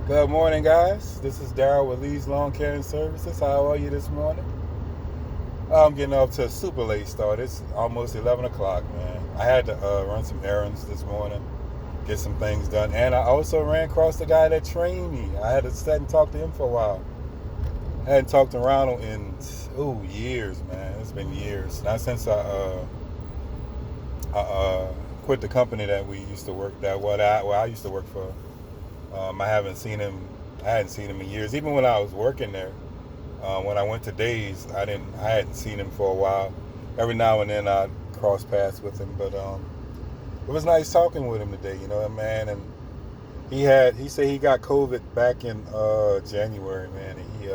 Good morning, guys. This is Daryl with Lee's Lawn Care and Services. How are you this morning? I'm getting off to a super late start. It's almost 11 o'clock, man. I had to run some errands this morning, get some things done. And I also ran across the guy that trained me. I had to sit and talk to him for a while. I hadn't talked to Ronald in, years, man. It's been years. Not since I quit the company that we used to work, where I used to work for. I haven't seen him. I hadn't seen him in years. Even when I was working there, when I went to Days, I hadn't seen him for a while. Every now and then I'd cross paths with him, but it was nice talking with him today. You know, man. And he said he got COVID back in January, man. And he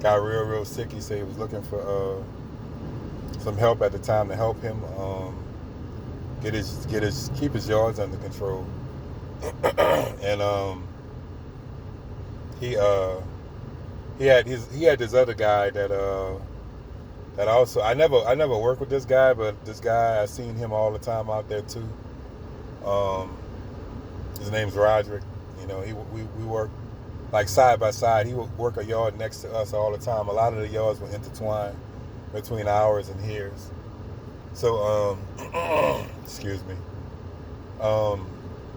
got real sick. He said he was looking for some help at the time to help him keep his yards under control. And he he had this other guy that also I never worked with this guy, but this guy I seen him all the time out there too. Um, his name's Roderick. You know, we work like side by side. He would work a yard next to us all the time. A lot of the yards were intertwined between ours and his. So excuse me. Um,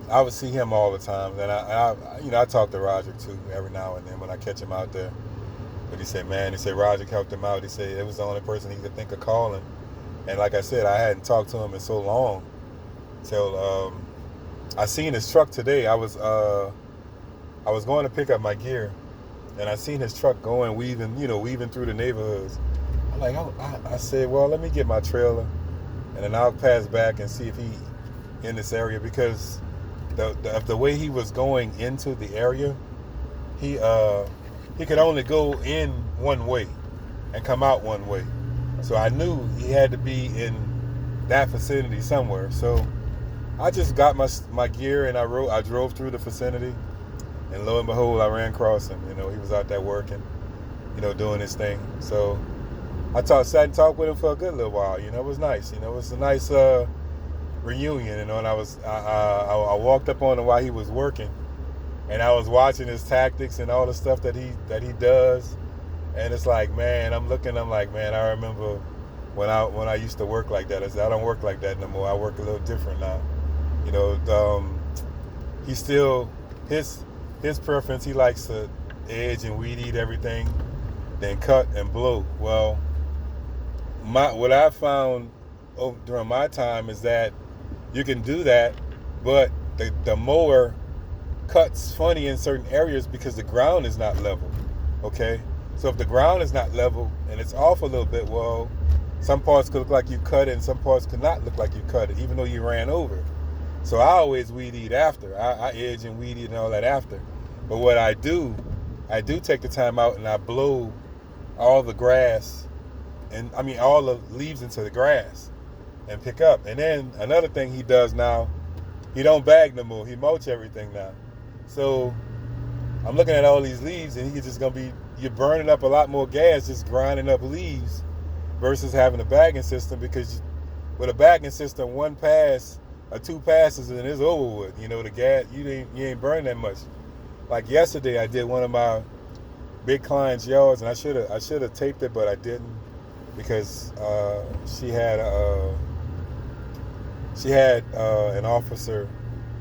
I would see him all the time. And I talk to Roger too every now and then when I catch him out there. But he said Roger helped him out. He said it was the only person he could think of calling. And like I said, I hadn't talked to him in so long till I seen his truck today. I was going to pick up my gear, and I seen his truck going, weaving through the neighborhoods. I said, well, let me get my trailer, and then I'll pass back and see if he in this area, because the way he was going into the area, he could only go in one way and come out one way. So I knew he had to be in that vicinity somewhere. So I just got my gear and I drove through the vicinity, and lo and behold, I ran across him. You know, he was out there working, doing his thing. So sat and talked with him for a good little while. You know, it was nice. You know, it was a nice reunion. You know, and I walked up on him while he was working, and I was watching his tactics and all the stuff that he does. And it's like, man, I'm like, man, I remember when I used to work like that. I said, I don't work like that no more. I work a little different now. You know, he still his preference. He likes to edge and weed eat everything, then cut and blow. Well, what I found during my time is that you can do that, but the mower cuts funny in certain areas because the ground is not level. Okay, so if the ground is not level and it's off a little bit, well, some parts could look like you cut it and some parts could not look like you cut it, even though you ran over it. So I always weed eat after. I edge and weed eat and all that after. But what I do take the time out and I blow all the grass, and I mean all the leaves into the grass and pick up. And then another thing he does now, he don't bag no more. He mulch everything now. So I'm looking at all these leaves, and you're burning up a lot more gas just grinding up leaves versus having a bagging system, because with a bagging system, one pass or two passes and it's over with. You know, the gas, you ain't burning that much. Like yesterday, I did one of my big client's yards, and I should have taped it, but I didn't, because she had an officer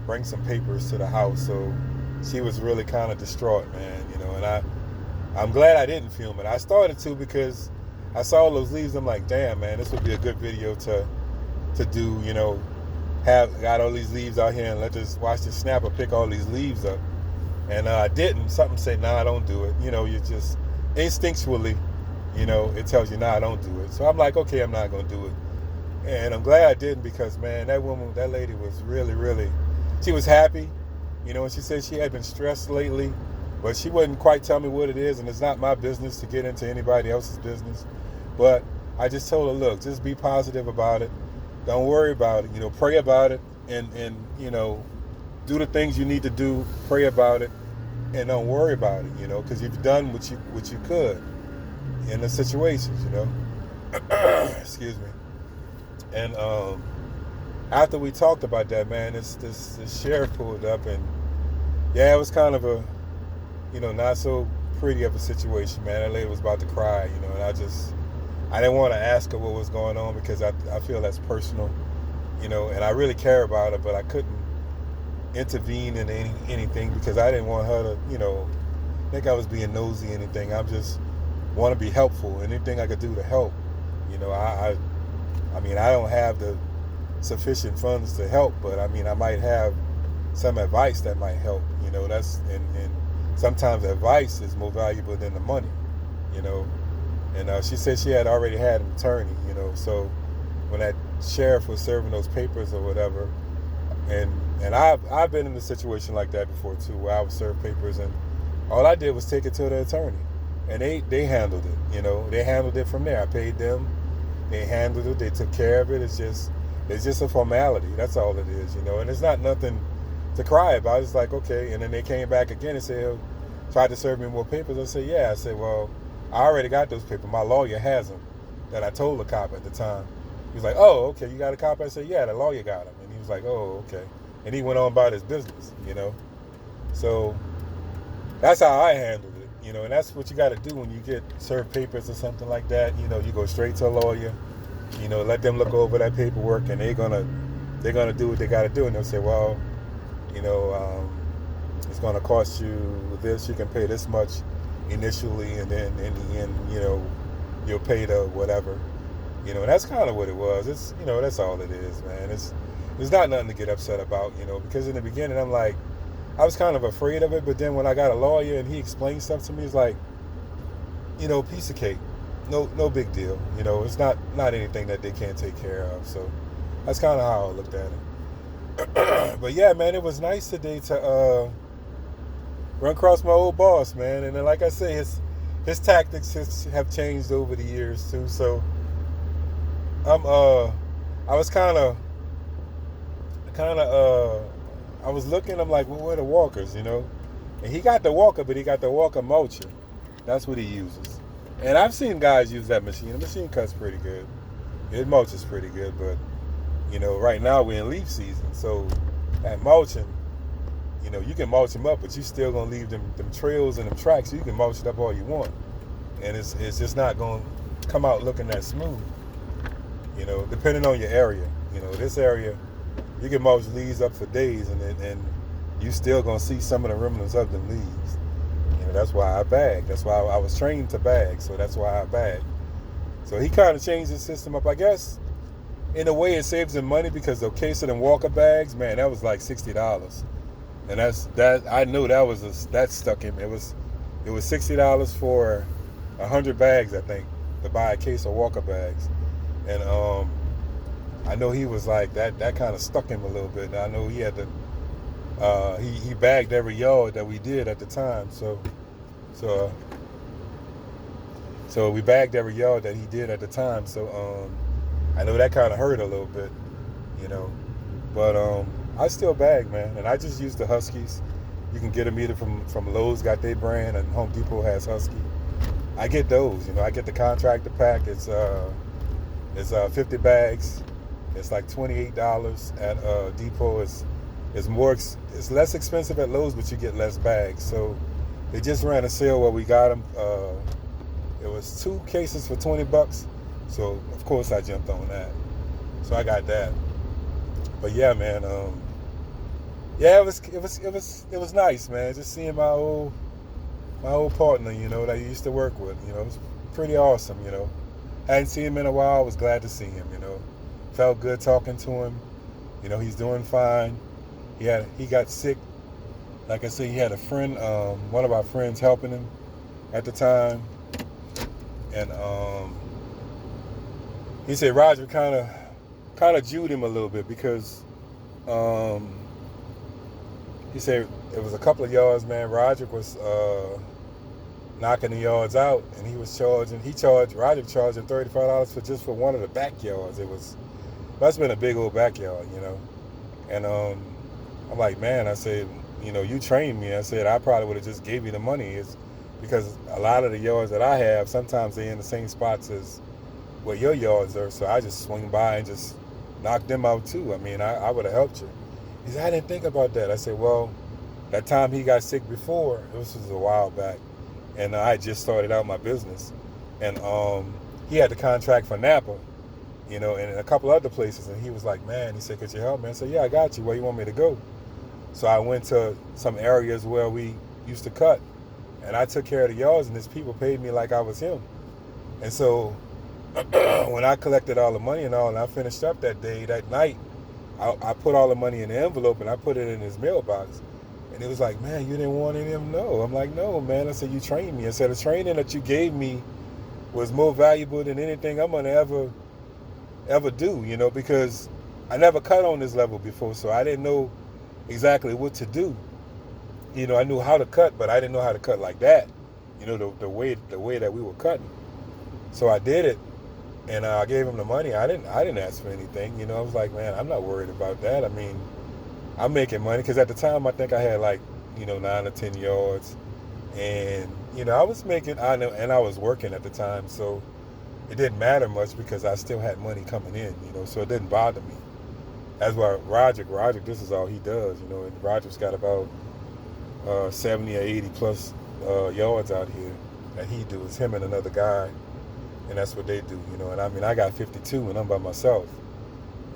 bring some papers to the house, so she was really kind of distraught, man. You know, and I'm glad I didn't film it. I started to, because I saw those leaves. I'm like, damn, man, this would be a good video to do. You know, got all these leaves out here and watch this snapper pick all these leaves up. And I didn't. Something said, nah, don't do it. You know, you just instinctually, it tells you, nah, don't do it. So I'm like, okay, I'm not gonna do it. And I'm glad I didn't, because, man, that lady was really, really, she was happy. And she said she had been stressed lately, but she wouldn't quite tell me what it is, and it's not my business to get into anybody else's business. But I just told her, look, just be positive about it. Don't worry about it. Pray about it, and do the things you need to do. Pray about it, and don't worry about it. Because you've done what you could in the situations. Excuse me. And after we talked about that, man, this sheriff pulled up, and yeah, it was kind of not so pretty of a situation, man. That lady was about to cry, and I didn't want to ask her what was going on because I feel that's personal, and I really care about her, but I couldn't intervene in anything because I didn't want her to, think I was being nosy or anything. I just want to be helpful. Anything I could do to help, I mean, I don't have the sufficient funds to help, but I mean, I might have some advice that might help. And sometimes advice is more valuable than the money, you know. And she said she had already had an attorney, so when that sheriff was serving those papers or whatever, and I've been in a situation like that before too, where I would serve papers and all I did was take it to the attorney, and they handled it, they handled it from there. I paid them, they handled it, they took care of it. It's just a formality. That's all it is, and it's not nothing to cry about. It's like, okay. And then they came back again and said, tried to serve me more papers. I said, yeah. I said, well, I already got those papers. My lawyer has them that I told the cop at the time. He was like, oh, okay, you got a copy? I said, yeah, the lawyer got them. And he was like, oh, okay. And he went on about his business, So that's how I handled it, and that's what you got to do when you get served papers or something like that. You go straight to a lawyer, let them look over that paperwork, and they're gonna do what they got to do. And they'll say, well, it's going to cost you this. You can pay this much initially, and then in the end, you'll pay the whatever. And that's kind of what it was. It's, that's all it is, man. It's not nothing to get upset about, because in the beginning, I'm like, I was kind of afraid of it, but then when I got a lawyer and he explained stuff to me, it's like, piece of cake. No big deal. It's not anything that they can't take care of. So that's kind of how I looked at it. But yeah, man, it was nice today to run across my old boss, man. And then, like I say, his tactics have changed over the years too. So I was kind of I was looking. I'm like, well, where are the walkers, And he got the walker, but he got the walker mulcher. That's what he uses. And I've seen guys use that machine. The machine cuts pretty good. It mulches pretty good, but right now we're in leaf season, so that mulching, you can mulch them up, but you still gonna leave them trails and them tracks. So you can mulch it up all you want, and it's just not gonna come out looking that smooth. Depending on your area. This area, you can mulch leaves up for days, and you still gonna see some of the remnants of them leaves. That's why I bag. That's why I was trained to bag. So that's why I bag. So he kind of changed his system up, I guess. In a way, it saves him money because the case of them walker bags, man, that was like $60, and that I knew that stuck him. It was $60 for 100 bags, I think, to buy a case of walker bags, and I know he was like that. That kind of stuck him a little bit. And I know he had to. He bagged every yard that we did at the time, so we bagged every yard that he did at the time. So I know that kind of hurt a little bit, but I still bag, man, and I just use the Huskies. You can get them either from Lowe's, got their brand, and Home Depot has Husky. I get those, I get the contractor pack. It's 50 bags. It's like $28 at Depot. It's less expensive at Lowe's, but you get less bags. So they just ran a sale where we got them. It was 2 cases for $20. So of course I jumped on that. So I got that. But yeah, man, yeah, it was nice, man. Just seeing my old partner, that I used to work with. It was pretty awesome. Hadn't seen him in a while. I was glad to see him. Felt good talking to him. He's doing fine. He got sick. Like I said, he had a friend, one of our friends helping him at the time, and he said Roger kind of Jewed him a little bit because he said it was a couple of yards, man. Roger was knocking the yards out, and Roger charging $35 for one of the backyards. That's been a big old backyard, and I'm like, man, I said, you trained me. I said I probably would have just gave you the money. It's because a lot of the yards that I have, sometimes they're in the same spots as where your yards are, so I just swing by and just knock them out too. I mean, I would have helped you. He said, I didn't think about that. I said, well, That time he got sick before, this was a while back, and I just started out my business, and he had the contract for Napa, and a couple other places, and he was like, man, he said, could you help me? I said, yeah, I got you. Where you want me to go? So I went to some areas where we used to cut, and I took care of the yards, and these people paid me like I was him. And so when I collected all the money and all, and I finished up that night, I put all the money in the envelope, and I put it in his mailbox. And it was like, man, you didn't want any of them? No. I'm like, no, man. I said, you trained me. I said, the training that you gave me was more valuable than anything I'm going to ever do, because I never cut on this level before, so I didn't know exactly what to do. I knew how to cut, but I didn't know how to cut like that, the way that we were cutting. So I did it, and I gave him the money. I didn't ask for anything. I was like, man, I'm not worried about that. I mean, I'm making money, because at the time I think I had like 9 or 10 yards, and I was making, and I was working at the time, so it didn't matter much because I still had money coming in, so it didn't bother me. That's why Roderick, this is all he does, and Roderick's got about 70 or 80 plus yards out here that he do. It's him and another guy, and that's what they do, and I mean, I got 52 and I'm by myself.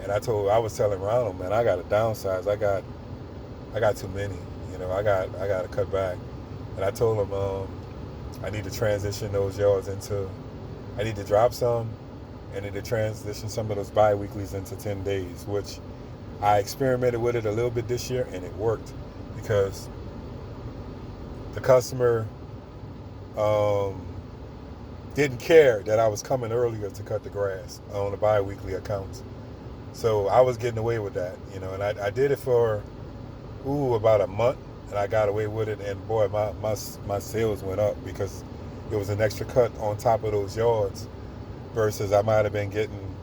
And I was telling Ronald, man, I got to downsize. I got too many, I got to cut back. And I told him I need to transition those yards I need to drop some, and need to transition some of those bi-weeklies into 10 days, which I experimented with it a little bit this year, and it worked, because the customer didn't care that I was coming earlier to cut the grass on the bi-weekly accounts. So I was getting away with that, and I did it for about a month, and I got away with it, and boy, my sales went up, because it was an extra cut on top of those yards, versus I might have been getting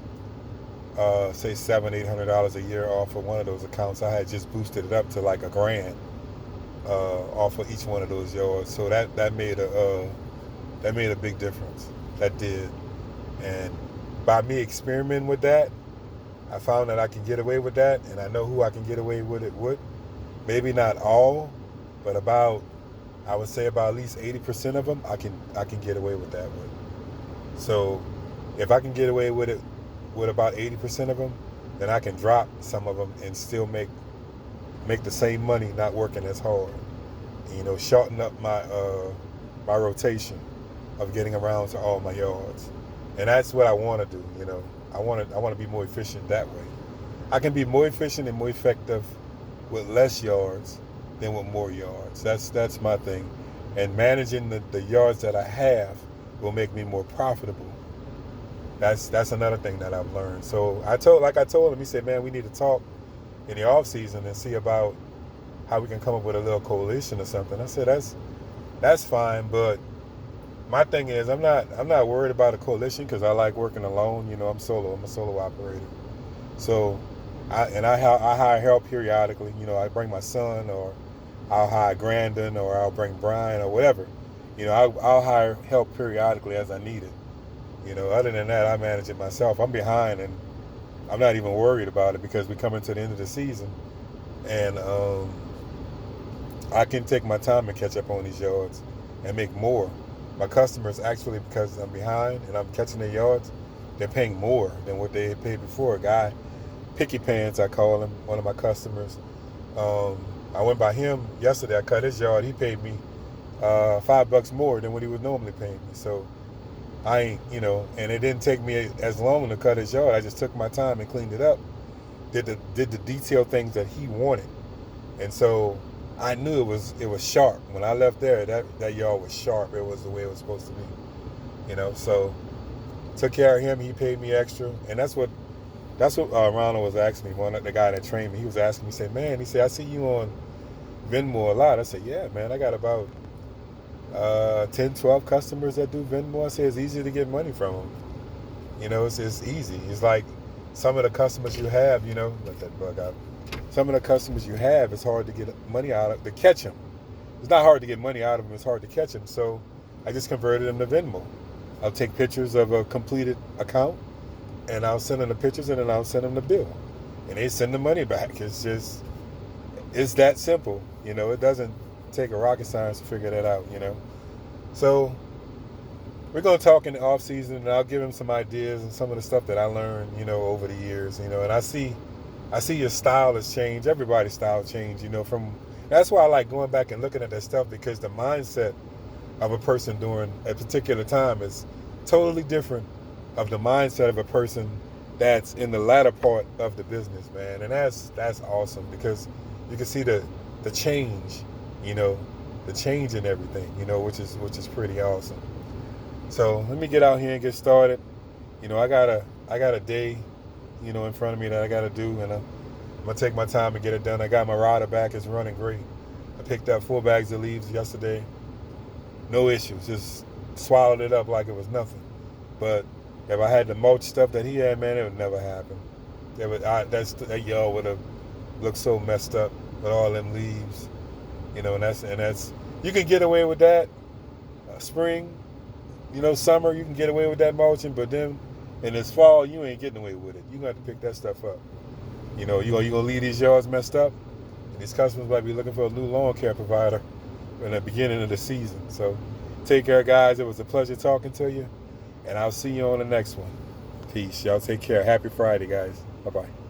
say $700-800 a year off of one of those accounts. I had just boosted it up to like $1,000 off of each one of those yards. So that made a big difference. That did. And by me experimenting with that, I found that I can get away with that, and I know who I can get away with it with. Maybe not all, but I would say about at least 80% of them I can get away with that with. So if I can get away with it with about 80% of them, then I can drop some of them and still make the same money not working as hard. Shorten up my rotation of getting around to all my yards. And that's what I want to do, I want to be more efficient that way. I can be more efficient and more effective with less yards than with more yards. That's my thing. And managing the yards that I have will make me more profitable. That's another thing that I've learned. So I told him, he said, man, we need to talk in the off season and see about how we can come up with a little coalition or something. I said, that's fine, but my thing is, I'm not worried about a coalition, because I like working alone. I'm a solo operator. So I hire help periodically. I bring my son, or I'll hire Grandin, or I'll bring Brian, or whatever. I'll hire help periodically as I need it. Other than that, I manage it myself. I'm behind, and I'm not even worried about it, because we come into the end of the season, and I can take my time and catch up on these yards and make more. My customers, actually, because I'm behind and I'm catching their yards, they're paying more than what they had paid before. A guy, Picky Pants, I call him, one of my customers. I went by him yesterday. I cut his yard. He paid me $5 more than what he would normally pay me. So I ain't, and it didn't take me as long to cut his yard. I just took my time and cleaned it up, did the detailed things that he wanted, and so I knew it was sharp. When I left there, that yard was sharp. It was the way it was supposed to be, So took care of him. He paid me extra, and that's what Ronald was asking me. The guy that trained me, he was asking me, he said, man, he said, I see you on Venmo a lot. I said, yeah, man, I got about 10, 12 customers that do Venmo. I said, it's easy to get money from them. It's easy. It's like some of the customers you have, let that bug out. Some of the customers you have, it's hard to get money out of, to catch them. It's not hard to get money out of them, it's hard to catch them. So I just converted them to Venmo. I'll take pictures of a completed account, and I'll send them the pictures, and then I'll send them the bill. And they send the money back. It's that simple. You know, it doesn't take a rocket science to figure that out, you know. So we're going to talk in the off season, and I'll give him some ideas and some of the stuff that I learned, you know, over the years, you know. And I see your style has changed. Everybody's style changed, you know. That's why I like going back and looking at that stuff, because the mindset of a person during a particular time is totally different of the mindset of a person that's in the latter part of the business, man. And that's awesome, because you can see the change, you know, the change in everything, you know, which is pretty awesome. So let me get out here and get started. You know, I got a day, you know, in front of me that I got to do, and I'm gonna take my time and get it done. I got my rider back; it's running great. I picked up 4 bags of leaves yesterday, no issues. Just swallowed it up like it was nothing. But if I had the mulch stuff that he had, man, it would never happen. That yard would have looked so messed up with all them leaves, you know. And that's you can get away with that. Spring, you know, summer, you can get away with that mulching, but then in this fall, you ain't getting away with it. You gonna have to pick that stuff up. You know, you gonna leave these yards messed up, and these customers might be looking for a new lawn care provider in the beginning of the season. So take care, guys. It was a pleasure talking to you, and I'll see you on the next one. Peace. Y'all take care. Happy Friday, guys. Bye-bye.